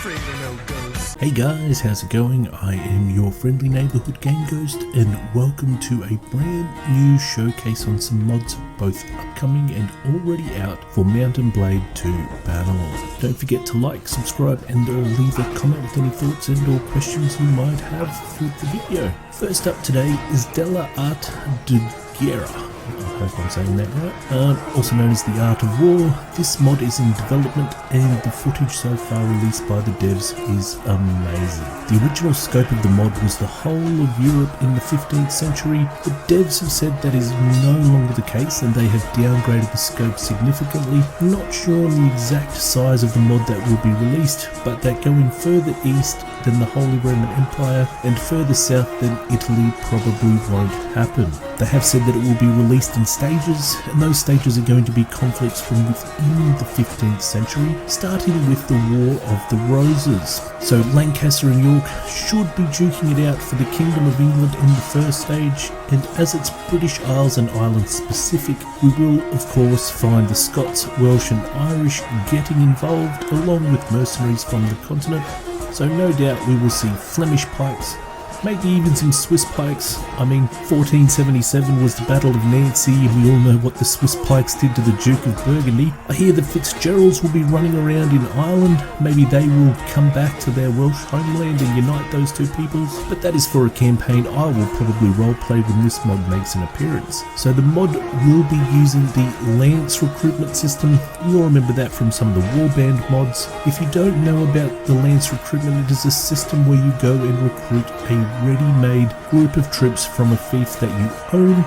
afraid of no ghosts. Hey guys, how's it going? I am your friendly neighborhood game ghost and welcome to a brand new showcase on some mods, both upcoming and already out for Mount and Blade 2 Bannerlord. Don't forget to like, subscribe and or leave a comment with any thoughts and or questions you might have for the video. First up today is Dell'arte Guerra. I hope I'm saying that right. Also known as the Art of War. This mod is in development and the footage so far released by the devs is amazing. The original scope of the mod was the whole of Europe in the 15th century. The devs have said that is no longer the case and they have downgraded the scope significantly. Not sure on the exact size of the mod that will be released, but that going further east than the Holy Roman Empire and further south than Italy probably won't happen. They have said that it will be released in stages, and those stages are going to be conflicts from within the 15th century, starting with the War of the Roses. So Lancaster and York should be duking it out for the Kingdom of England in the first stage, and as it's British Isles and Ireland specific, we will of course find the Scots, Welsh and Irish getting involved along with mercenaries from the continent. So no doubt we will see Flemish pikes, maybe even some Swiss pikes. I mean, 1477 was the Battle of Nancy and we all know what the Swiss pikes did to the Duke of Burgundy. I hear the Fitzgeralds will be running around in Ireland. Maybe they will come back to their Welsh homeland and unite those two peoples. But that is for a campaign I will probably roleplay when this mod makes an appearance. So the mod will be using the Lance recruitment system. You'll remember that from some of the Warband mods. If you don't know about the Lance recruitment, it is a system where you go and recruit a ready-made group of troops from a fief that you own.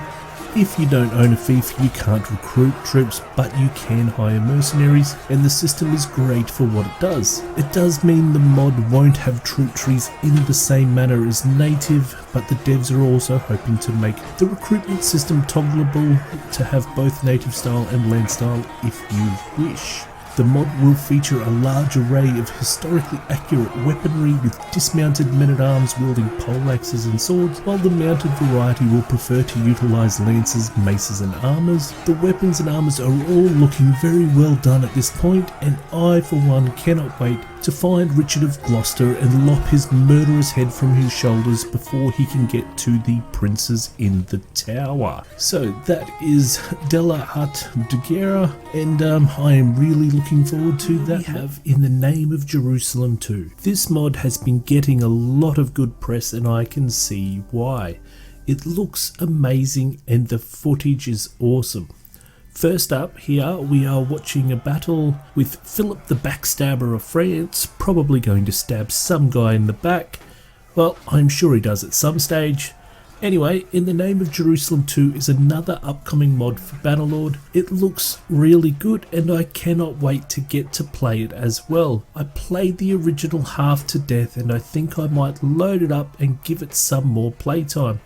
If you don't own a fief, you can't recruit troops, but you can hire mercenaries, and the system is great for what it does. It does mean the mod won't have troop trees in the same manner as native, but the devs are also hoping to make the recruitment system toggleable to have both native style and land style if you wish. The mod will feature a large array of historically accurate weaponry with dismounted men-at-arms wielding poleaxes and swords, while the mounted variety will prefer to utilise lances, maces and armours. The weapons and armours are all looking very well done at this point, and I for one cannot wait to find Richard of Gloucester and lop his murderous head from his shoulders before he can get to the princes in the tower. So that is Dell'arte Guerra, and I am really looking forward to that. We have In the Name of Jerusalem 2. This mod has been getting a lot of good press and I can see why. It looks amazing and the footage is awesome. First up here we are watching a battle with Philip the Backstabber of France, probably going to stab some guy in the back. Well, I'm sure he does at some stage. Anyway, In the Name of Jerusalem 2 is another upcoming mod for Bannerlord. It looks really good and I cannot wait to get to play it as well. I played the original half to death and I think I might load it up and give it some more playtime.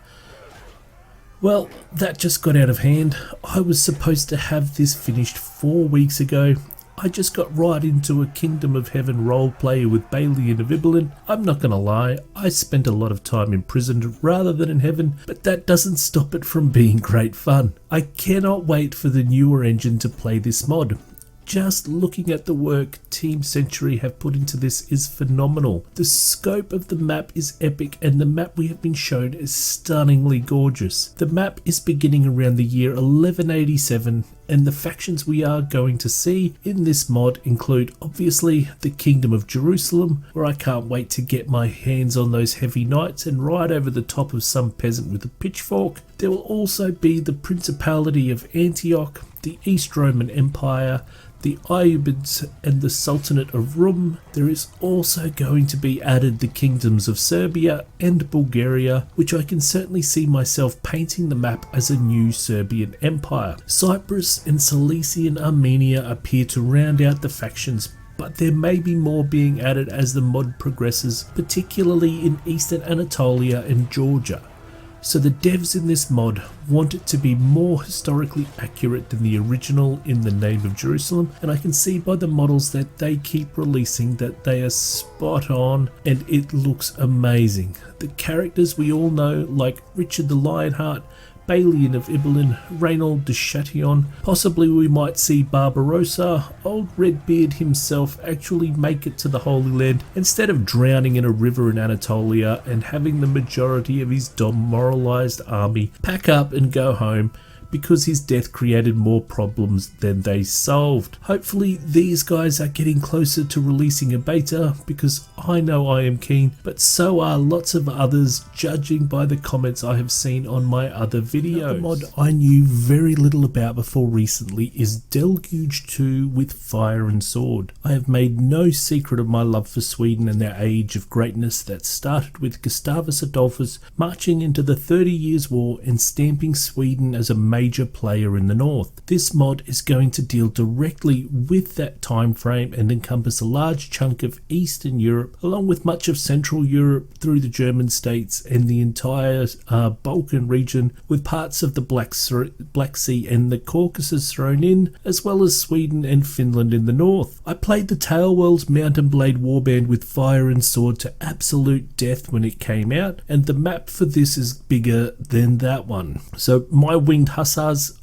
Well, that just got out of hand. I was supposed to have this finished 4 weeks ago. I just got right into a Kingdom of Heaven roleplay with Balian of Ibelin. I'm not gonna lie, I spent a lot of time imprisoned rather than in heaven, but that doesn't stop it from being great fun. I cannot wait for the newer engine to play this mod. Just looking at the work Team Century have put into this is phenomenal. The scope of the map is epic and the map we have been shown is stunningly gorgeous. The map is beginning around the year 1187 and the factions we are going to see in this mod include obviously the Kingdom of Jerusalem, where I can't wait to get my hands on those heavy knights and ride over the top of some peasant with a pitchfork. There will also be the Principality of Antioch, the East Roman Empire, the Ayyubids and the Sultanate of Rum. There is also going to be added the kingdoms of Serbia and Bulgaria, which I can certainly see myself painting the map as a new Serbian empire. Cyprus and Cilician Armenia appear to round out the factions, but there may be more being added as the mod progresses, particularly in Eastern Anatolia and Georgia. So the devs in this mod want it to be more historically accurate than the original In the Name of Jerusalem, and I can see by the models that they keep releasing that they are spot on and it looks amazing. The characters we all know, like Richard the Lionheart, Balian of Ibelin, Reynold de Chatillon. Possibly we might see Barbarossa, old Redbeard himself, actually make it to the Holy Land instead of drowning in a river in Anatolia and having the majority of his demoralized army pack up and go home, because his death created more problems than they solved. Hopefully these guys are getting closer to releasing a beta, because I know I am keen, but so are lots of others, judging by the comments I have seen on my other videos. The mod I knew very little about before recently is Deluge 2 with Fire and Sword. I have made no secret of my love for Sweden and their age of greatness that started with Gustavus Adolphus marching into the 30 Years' War and stamping Sweden as a major player in the north. This mod is going to deal directly with that time frame and encompass a large chunk of Eastern Europe, along with much of Central Europe through the German states and the entire Balkan region, with parts of the Black Sea and the Caucasus thrown in, as well as Sweden and Finland in the north. I played the Tailwell's Mount and Blade warband with Fire and Sword to absolute death when it came out, and the map for this is bigger than that one. So my winged hussars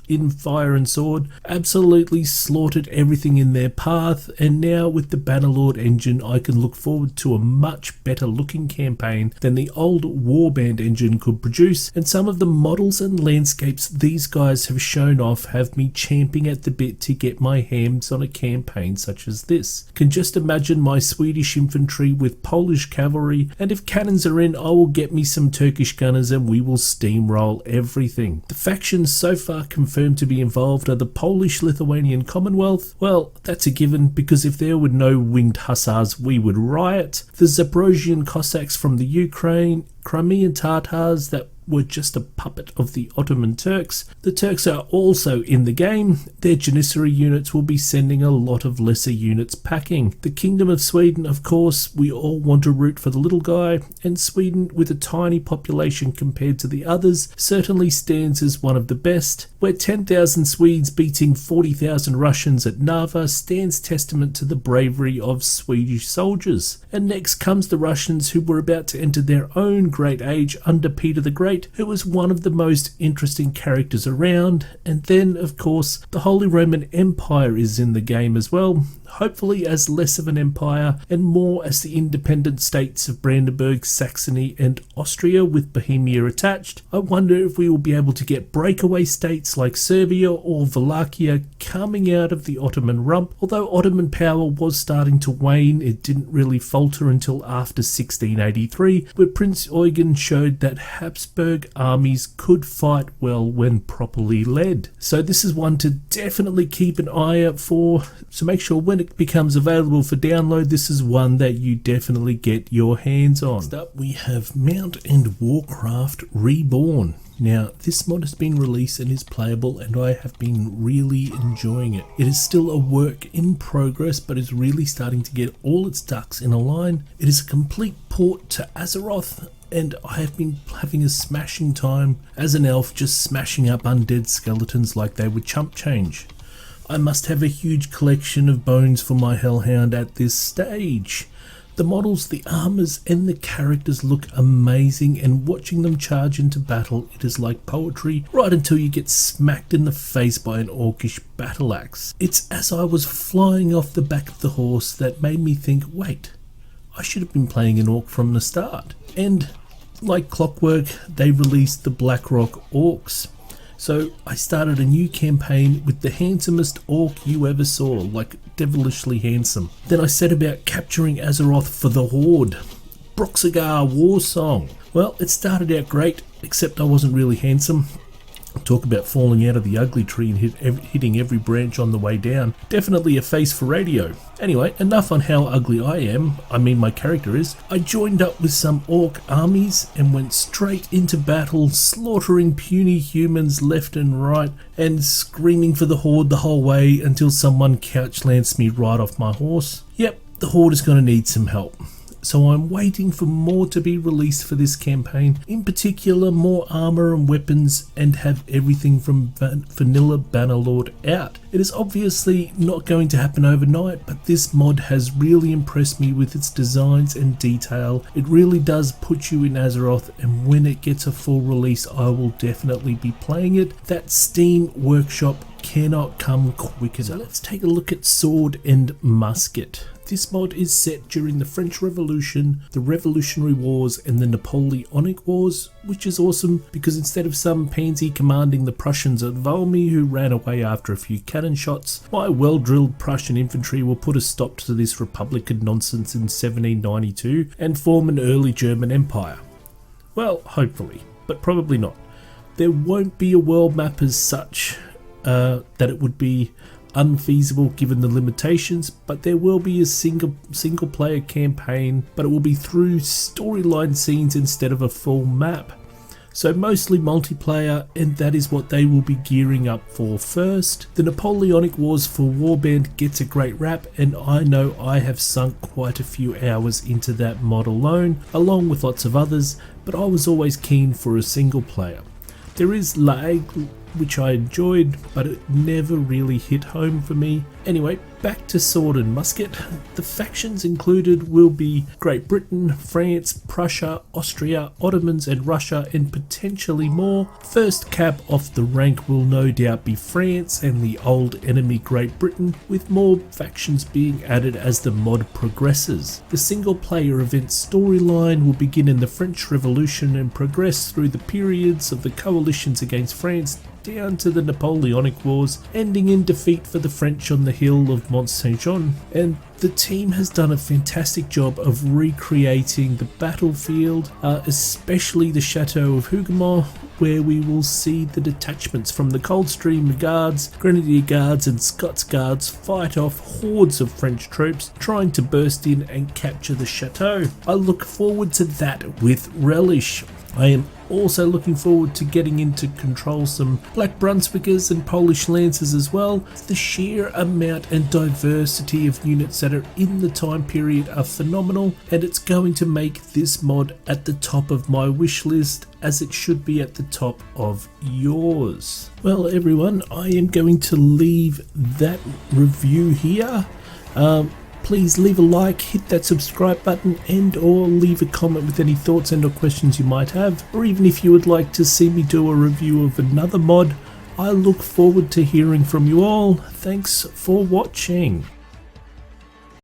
in Fire and Sword absolutely slaughtered everything in their path, and now with the Bannerlord engine I can look forward to a much better looking campaign than the old Warband engine could produce, and some of the models and landscapes these guys have shown off have me champing at the bit to get my hands on a campaign such as this. Can just imagine my Swedish infantry with Polish cavalry, and if cannons are in, I will get me some Turkish gunners and we will steamroll everything. The factions so far confirmed to be involved are the Polish-Lithuanian Commonwealth. Well, that's a given, because if there were no winged hussars we would riot. The Zaporozhian Cossacks from the Ukraine, Crimean Tatars that were just a puppet of the Ottoman Turks. The Turks are also in the game. Their Janissary units will be sending a lot of lesser units packing. The Kingdom of Sweden, of course, we all want to root for the little guy, and Sweden, with a tiny population compared to the others, certainly stands as one of the best, where 10,000 Swedes beating 40,000 Russians at Narva stands testament to the bravery of Swedish soldiers. And next comes the Russians, who were about to enter their own great age under Peter the Great, who was one of the most interesting characters around. And then, of course, the Holy Roman Empire is in the game as well, hopefully as less of an empire and more as the independent states of Brandenburg, Saxony and Austria with Bohemia attached. I wonder if we will be able to get breakaway states like Serbia or Wallachia coming out of the Ottoman rump. Although Ottoman power was starting to wane, it didn't really falter until after 1683, where Prince Eugen showed that Habsburg armies could fight well when properly led. So this is one to definitely keep an eye out for, so make sure when it becomes available for download, this is one that you definitely get your hands on. Next up we have Mount and Warcraft Reborn. Now, this mod has been released and is playable, and I have been really enjoying it. It is still a work in progress, but is really starting to get all its ducks in a line. It is a complete port to Azeroth, and I have been having a smashing time as an elf, just smashing up undead skeletons like they were chump change. I must have a huge collection of bones for my hellhound at this stage. The models, the armors and the characters look amazing, and watching them charge into battle, it is like poetry right until you get smacked in the face by an orcish battle axe. It's as I was flying off the back of the horse that made me think, wait, I should have been playing an orc from the start. And like clockwork, they released the Blackrock Orcs. So I started a new campaign with the handsomest orc you ever saw, like devilishly handsome. Then I set about capturing Azeroth for the Horde. Broxigar War Song. Well, it started out great, except I wasn't really handsome. Talk about falling out of the ugly tree and hitting every branch on the way down. Definitely a face for radio. Anyway, enough on how ugly I am, my character is. I joined up with some orc armies and went straight into battle, slaughtering puny humans left and right and screaming for the Horde the whole way until someone couch lanced me right off my horse. Yep, the Horde is going to need some help. so I'm waiting for more to be released for this campaign, in particular more armor and weapons, and have everything from vanilla Bannerlord out. It is obviously not going to happen overnight, but this mod has really impressed me with its designs and detail. It really does put you in Azeroth, and when it gets a full release I will definitely be playing it. That Steam Workshop cannot come quicker. So let's take a look at Sword and Musket. This mod is set during the French Revolution, the Revolutionary Wars and the Napoleonic Wars, which is awesome because instead of some pansy commanding the Prussians at Valmy who ran away after a few cannon shots, my well-drilled Prussian infantry will put a stop to this Republican nonsense in 1792 and form an early German empire. Well, hopefully, but probably not. There won't be a world map as such, that it would be unfeasible given the limitations, but there will be a single player campaign, but it will be through storyline scenes instead of a full map. So mostly multiplayer, and that is what they will be gearing up for first. The Napoleonic Wars for Warband gets a great rap, and I know I have sunk quite a few hours into that mod alone, along with lots of others, but I was always keen for a single player. There is lag, which I enjoyed, but it never really hit home for me. Anyway, back to Sword and Musket. The factions included will be Great Britain, France, Prussia, Austria, Ottomans and Russia, and potentially more. First cab off the rank will no doubt be France and the old enemy Great Britain, with more factions being added as the mod progresses. The single player event storyline will begin in the French Revolution and progress through the periods of the coalitions against France down to the Napoleonic Wars, ending in defeat for the French on the hill of Mont Saint-Jean. And the team has done a fantastic job of recreating the battlefield, especially the Chateau of Hougoumont, where we will see the detachments from the Coldstream Guards, Grenadier Guards and Scots Guards fight off hordes of French troops trying to burst in and capture the chateau. I look forward to that with relish. I am also looking forward to getting in to control some Black Brunswickers and Polish Lancers as well. The sheer amount and diversity of units that are in the time period are phenomenal, and it's going to make this mod at the top of my wish list, as it should be at the top of yours. Well everyone, I am going to leave that review here. Please leave a like, hit that subscribe button, and or leave a comment with any thoughts and or questions you might have, or even if you would like to see me do a review of another mod. I look forward to hearing from you all. Thanks for watching.